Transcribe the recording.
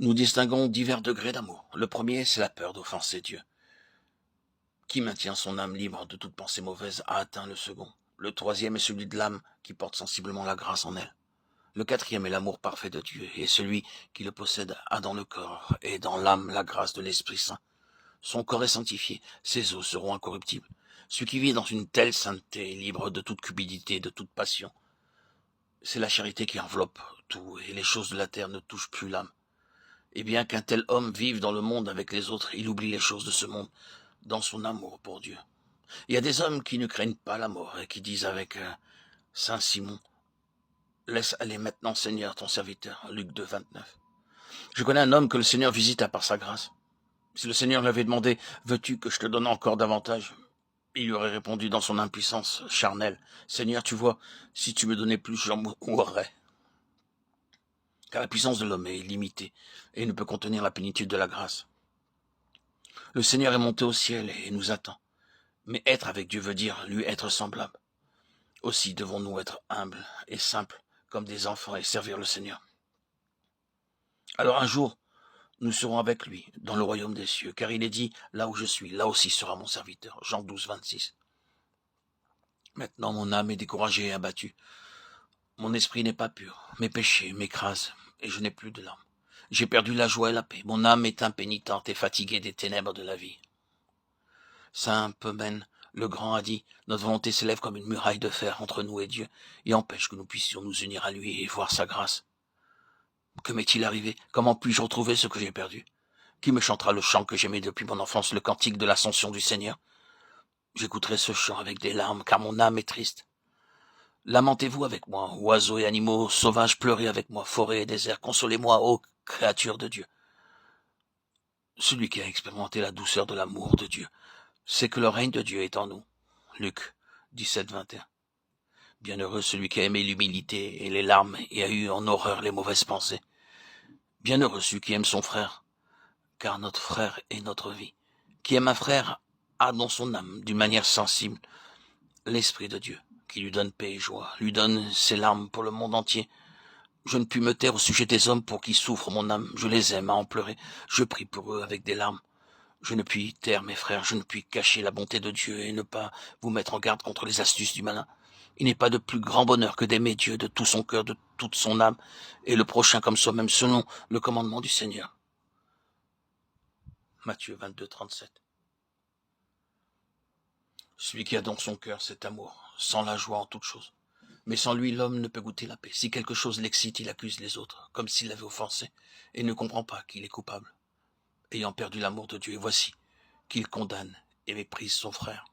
Nous distinguons divers degrés d'amour. Le premier, c'est la peur d'offenser Dieu. Qui maintient son âme libre de toute pensée mauvaise a atteint le second. Le troisième est celui de l'âme qui porte sensiblement la grâce en elle. Le quatrième est l'amour parfait de Dieu, et celui qui le possède a dans le corps et dans l'âme la grâce de l'Esprit Saint. Son corps est sanctifié, ses os seront incorruptibles. Celui qui vit dans une telle sainteté est libre de toute cupidité, de toute passion. C'est la charité qui enveloppe tout, et les choses de la terre ne touchent plus l'âme. Et bien qu'un tel homme vive dans le monde avec les autres, il oublie les choses de ce monde, dans son amour pour Dieu. Il y a des hommes qui ne craignent pas la mort, et qui disent avec Saint Simon, « Laisse aller maintenant, Seigneur, ton serviteur », Luc 2, 29. Je connais un homme que le Seigneur visita par sa grâce. Si le Seigneur lui avait demandé, « Veux-tu que je te donne encore davantage ?» il lui aurait répondu dans son impuissance charnelle, « Seigneur, tu vois, si tu me donnais plus, j'en mourrais. » Car la puissance de l'homme est illimitée et ne peut contenir la plénitude de la grâce. Le Seigneur est monté au ciel et nous attend. Mais être avec Dieu veut dire lui être semblable. Aussi devons-nous être humbles et simples comme des enfants et servir le Seigneur. Alors un jour, nous serons avec lui dans le royaume des cieux, car il est dit, là où je suis, là aussi sera mon serviteur. Jean 12, 26. Maintenant mon âme est découragée et abattue. Mon esprit n'est pas pur, mes péchés m'écrasent et je n'ai plus de larmes. J'ai perdu la joie et la paix, mon âme est impénitente et fatiguée des ténèbres de la vie. Saint Pemène le Grand a dit, notre volonté s'élève comme une muraille de fer entre nous et Dieu et empêche que nous puissions nous unir à lui et voir sa grâce. Que m'est-il arrivé? Comment puis-je retrouver ce que j'ai perdu? Qui me chantera le chant que j'aimais depuis mon enfance, le cantique de l'ascension du Seigneur? J'écouterai ce chant avec des larmes, car mon âme est triste. Lamentez-vous avec moi, oiseaux et animaux sauvages, pleurez avec moi, forêts et déserts, consolez-moi, ô créatures de Dieu. Celui qui a expérimenté la douceur de l'amour de Dieu, c'est que le règne de Dieu est en nous. Luc 17, 21. Bienheureux celui qui a aimé l'humilité et les larmes et a eu en horreur les mauvaises pensées. Bienheureux celui qui aime son frère, car notre frère est notre vie. Qui aime un frère a dans son âme, d'une manière sensible, l'Esprit de Dieu, qui lui donne paix et joie, lui donne ses larmes pour le monde entier. Je ne puis me taire au sujet des hommes pour qui souffre mon âme, je les aime à en pleurer, je prie pour eux avec des larmes. Je ne puis taire mes frères, je ne puis cacher la bonté de Dieu et ne pas vous mettre en garde contre les astuces du malin. Il n'est pas de plus grand bonheur que d'aimer Dieu de tout son cœur, de toute son âme, et le prochain comme soi-même, selon le commandement du Seigneur. Matthieu 22, 37. Celui qui a dans son cœur cet amour, sans la joie en toute chose. Mais sans lui, l'homme ne peut goûter la paix. Si quelque chose l'excite, il accuse les autres, comme s'il l'avait offensé, et ne comprend pas qu'il est coupable, ayant perdu l'amour de Dieu. Et voici qu'il condamne et méprise son frère.